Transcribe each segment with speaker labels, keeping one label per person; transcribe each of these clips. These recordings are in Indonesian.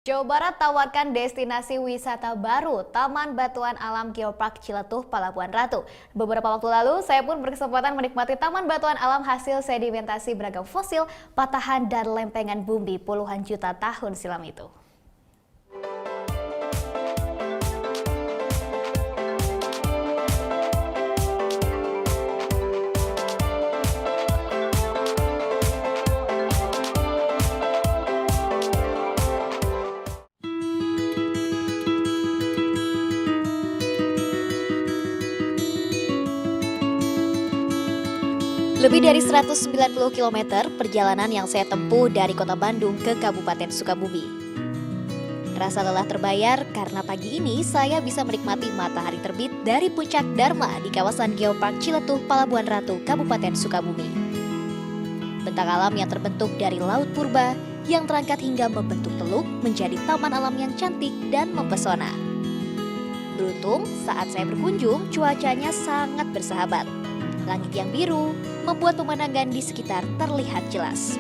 Speaker 1: Jawa Barat tawarkan destinasi wisata baru, Taman Batuan Alam Geopark Ciletuh, Palabuhan Ratu. Beberapa waktu lalu, saya pun berkesempatan menikmati Taman Batuan Alam hasil sedimentasi beragam fosil, patahan dan lempengan bumi puluhan juta tahun silam itu. Lebih dari 190 km perjalanan yang saya tempuh dari kota Bandung ke Kabupaten Sukabumi. Rasa lelah terbayar karena pagi ini saya bisa menikmati matahari terbit dari puncak Dharma di kawasan Geopark Ciletuh, Palabuhan Ratu, Kabupaten Sukabumi. Bentang alam yang terbentuk dari laut purba yang terangkat hingga membentuk teluk menjadi taman alam yang cantik dan mempesona. Beruntung saat saya berkunjung cuacanya sangat bersahabat. Langit yang biru membuat pemandangan di sekitar terlihat jelas.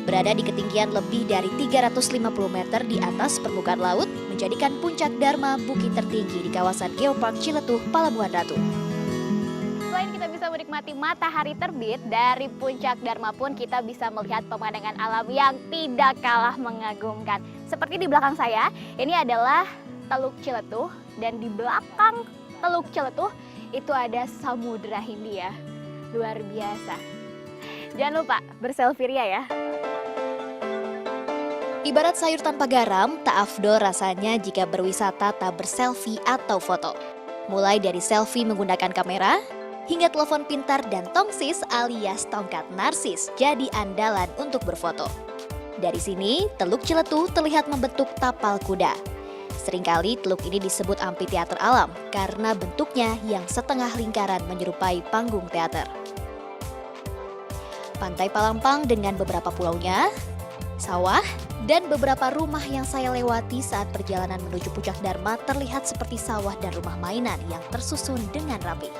Speaker 1: Berada di ketinggian lebih dari 350 meter di atas permukaan laut, menjadikan puncak Dharma bukit tertinggi di kawasan Geopark Ciletuh, Palabuhan Ratu. Selain kita bisa menikmati matahari terbit, dari puncak Dharma pun kita bisa melihat pemandangan alam yang tidak kalah mengagumkan. Seperti di belakang saya, ini adalah Teluk Ciletuh, dan di belakang Teluk Ciletuh itu ada Samudra Hindia. Luar biasa. Jangan lupa berselfie ria ya. Ibarat sayur tanpa garam, tak afdol rasanya jika berwisata tak berselfie atau foto. Mulai dari selfie menggunakan kamera, hingga telepon pintar dan tongsis alias tongkat narsis jadi andalan untuk berfoto. Dari sini, Teluk Ciletuh terlihat membentuk tapal kuda. Seringkali teluk ini disebut amphitheater alam karena bentuknya yang setengah lingkaran menyerupai panggung teater. Pantai Palampang dengan beberapa pulaunya, sawah, dan beberapa rumah yang saya lewati saat perjalanan menuju puncak Dharma terlihat seperti sawah dan rumah mainan yang tersusun dengan rapi.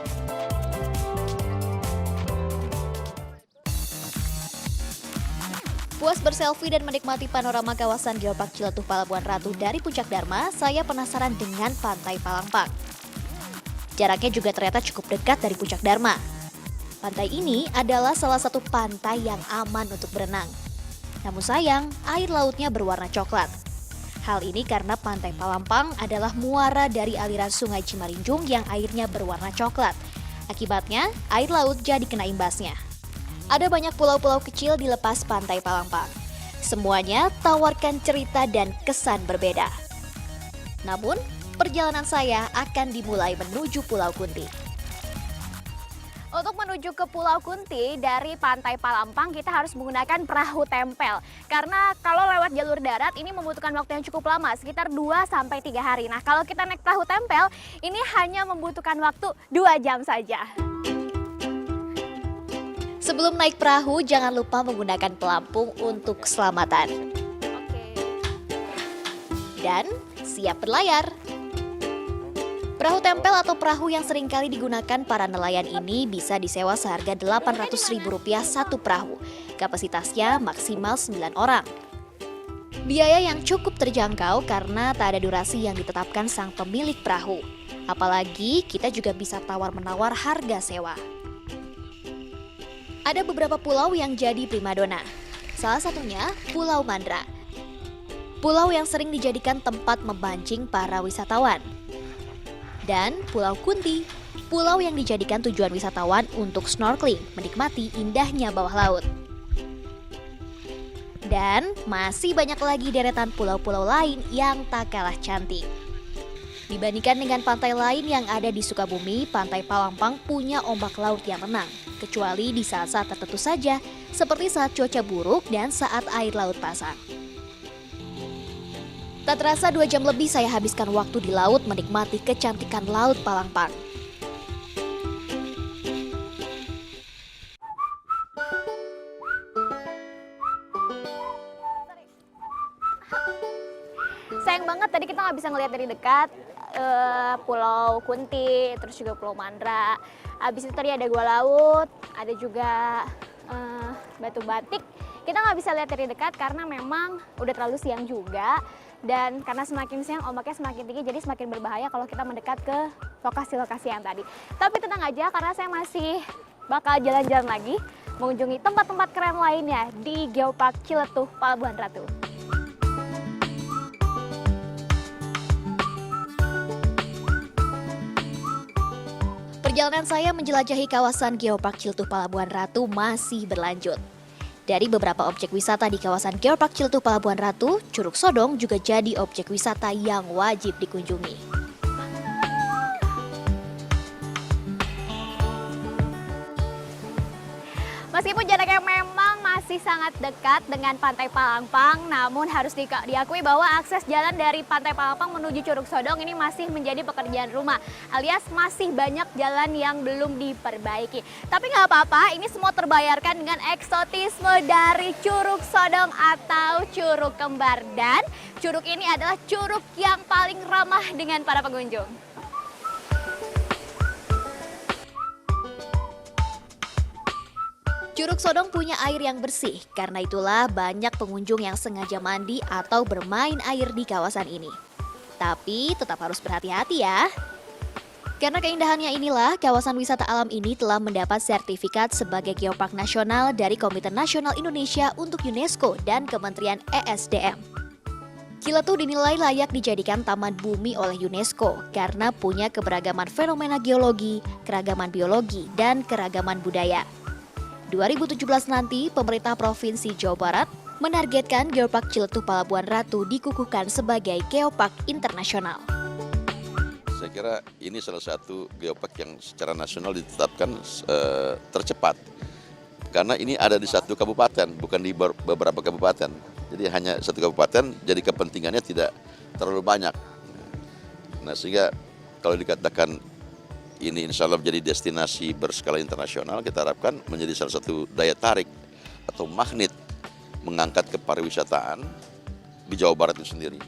Speaker 1: Puas berselfie dan menikmati panorama kawasan Geopark Ciletuh, Palabuhan Ratu dari puncak Dharma, saya penasaran dengan Pantai Palampang. Jaraknya juga ternyata cukup dekat dari puncak Dharma. Pantai ini adalah salah satu pantai yang aman untuk berenang. Namun sayang, air lautnya berwarna coklat. Hal ini karena Pantai Palampang adalah muara dari aliran Sungai Cimarinjung yang airnya berwarna coklat. Akibatnya, air laut jadi kena imbasnya. Ada banyak pulau-pulau kecil di lepas Pantai Palampang. Semuanya tawarkan cerita dan kesan berbeda. Namun, perjalanan saya akan dimulai menuju Pulau Kunti. Untuk menuju ke Pulau Kunti dari Pantai Palampang kita harus menggunakan perahu tempel. Karena kalau lewat jalur darat ini membutuhkan waktu yang cukup lama, sekitar 2-3 hari. Nah, kalau kita naik perahu tempel ini hanya membutuhkan waktu 2 jam saja. Sebelum naik perahu, jangan lupa menggunakan pelampung untuk keselamatan. Dan siap berlayar. Perahu tempel atau perahu yang seringkali digunakan para nelayan ini bisa disewa seharga Rp800.000 satu perahu. Kapasitasnya maksimal 9 orang. Biaya yang cukup terjangkau karena tak ada durasi yang ditetapkan sang pemilik perahu. Apalagi kita juga bisa tawar-menawar harga sewa. Ada beberapa pulau yang jadi primadona. Salah satunya Pulau Mandra. Pulau yang sering dijadikan tempat memancing para wisatawan. Dan Pulau Kunti, pulau yang dijadikan tujuan wisatawan untuk snorkeling, menikmati indahnya bawah laut. Dan masih banyak lagi deretan pulau-pulau lain yang tak kalah cantik. Dibandingkan dengan pantai lain yang ada di Sukabumi, Pantai Palampang punya ombak laut yang tenang. Kecuali di saat-saat tertentu saja, seperti saat cuaca buruk dan saat air laut pasang. Tak terasa 2 jam lebih saya habiskan waktu di laut menikmati kecantikan Laut Palampang. Sayang banget tadi kita nggak bisa ngelihat dari dekat Pulau Kunti, terus juga Pulau Mandra. Habis itu tadi ada gua laut, ada juga batu batik
Speaker 2: Kita nggak bisa lihat dari dekat karena memang udah terlalu siang juga. Dan karena semakin siang ombaknya semakin tinggi, jadi semakin berbahaya kalau kita mendekat ke lokasi-lokasi yang tadi. Tapi tenang aja karena saya masih bakal jalan-jalan lagi, mengunjungi tempat-tempat keren lainnya di Geopark Ciletuh, Palabuhan Ratu.
Speaker 1: Perjalanan saya menjelajahi kawasan Geopark Ciletuh Palabuhan Ratu masih berlanjut. Dari beberapa objek wisata di kawasan Geopark Ciletuh Palabuhan Ratu, Curug Sodong juga jadi objek wisata yang wajib dikunjungi.
Speaker 2: Meskipun jaraknya memang masih sangat dekat dengan Pantai Palangpang, namun harus diakui bahwa akses jalan dari Pantai Palangpang menuju Curug Sodong ini masih menjadi pekerjaan rumah, alias masih banyak jalan yang belum diperbaiki. Tapi nggak apa-apa, ini semua terbayarkan dengan eksotisme dari Curug Sodong atau Curug Kembar. Dan curug ini adalah curug yang paling ramah dengan para pengunjung.
Speaker 1: Curug Sodong punya air yang bersih, karena itulah banyak pengunjung yang sengaja mandi atau bermain air di kawasan ini. Tapi tetap harus berhati-hati ya. Karena keindahannya inilah, kawasan wisata alam ini telah mendapat sertifikat sebagai Geopark Nasional dari Komite Nasional Indonesia untuk UNESCO dan Kementerian ESDM. Ciletuh dinilai layak dijadikan Taman Bumi oleh UNESCO karena punya keberagaman fenomena geologi, keragaman biologi, dan keragaman budaya. 2017 nanti, pemerintah Provinsi Jawa Barat menargetkan Geopark Ciletuh Palabuhan Ratu dikukuhkan sebagai Geopark Internasional.
Speaker 3: Saya kira ini salah satu geopark yang secara nasional ditetapkan tercepat. Karena ini ada di satu kabupaten, bukan di beberapa kabupaten. Jadi hanya satu kabupaten, jadi kepentingannya tidak terlalu banyak. Nah, sehingga kalau dikatakan ini insya Allah menjadi destinasi berskala internasional, kita harapkan menjadi salah satu daya tarik atau magnet mengangkat kepariwisataan di Jawa Barat itu sendiri.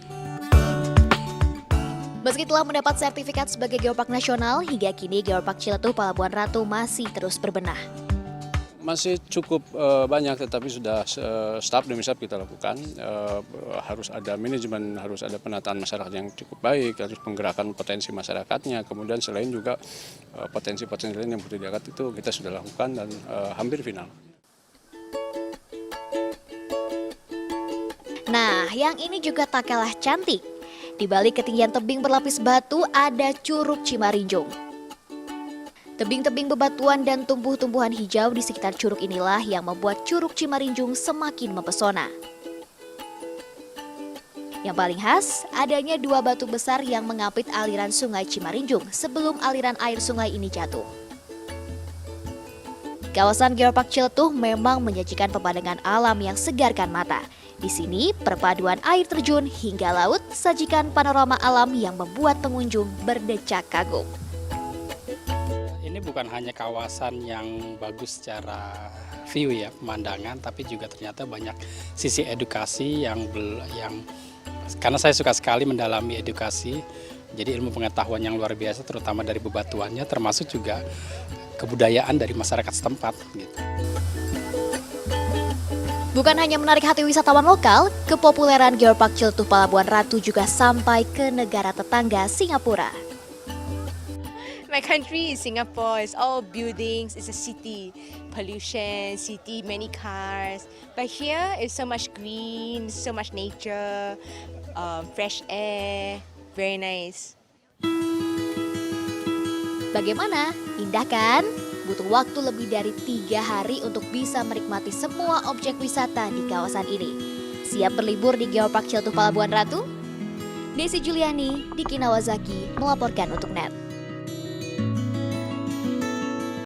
Speaker 1: Meski telah mendapat sertifikat sebagai Geopark Nasional, hingga kini Geopark Ciletuh Palabuhan Ratu masih terus berbenah.
Speaker 4: Masih cukup banyak, tetapi sudah step demi step kita lakukan. Harus ada manajemen, harus ada penataan masyarakat yang cukup baik, harus penggerakan potensi masyarakatnya. Kemudian selain juga potensi-potensi lain yang perlu diangkat itu kita sudah lakukan dan hampir final.
Speaker 1: Nah, yang ini juga tak kalah cantik. Di balik ketinggian tebing berlapis batu ada Curug Cimarinjung. Tebing-tebing bebatuan dan tumbuh-tumbuhan hijau di sekitar curug inilah yang membuat Curug Cimarinjung semakin mempesona. Yang paling khas, adanya dua batu besar yang mengapit aliran sungai Cimarinjung sebelum aliran air sungai ini jatuh. Kawasan Geopark Ciletuh memang menyajikan pemandangan alam yang segarkan mata. Di sini, perpaduan air terjun hingga laut sajikan panorama alam yang membuat pengunjung berdecak kagum.
Speaker 5: Ini bukan hanya kawasan yang bagus secara view ya, pemandangan, tapi juga ternyata banyak sisi edukasi yang karena saya suka sekali mendalami edukasi, jadi ilmu pengetahuan yang luar biasa terutama dari bebatuannya, termasuk juga kebudayaan dari masyarakat setempat gitu.
Speaker 1: Bukan hanya menarik hati wisatawan lokal, kepopuleran Geopark Ciletuh Palabuhan Ratu juga sampai ke negara tetangga Singapura.
Speaker 6: My country is Singapore. It's all buildings. It's a city, pollution, city, many cars. But here is so much green, so much nature, fresh air. Very nice.
Speaker 1: Bagaimana? Indah kan? Butuh waktu lebih dari 3 hari untuk bisa menikmati semua objek wisata di kawasan ini. Siap berlibur di Geopark Ciletuh Palabuhan Ratu? Desi Juliani, Diki Nawazaki melaporkan untuk NET.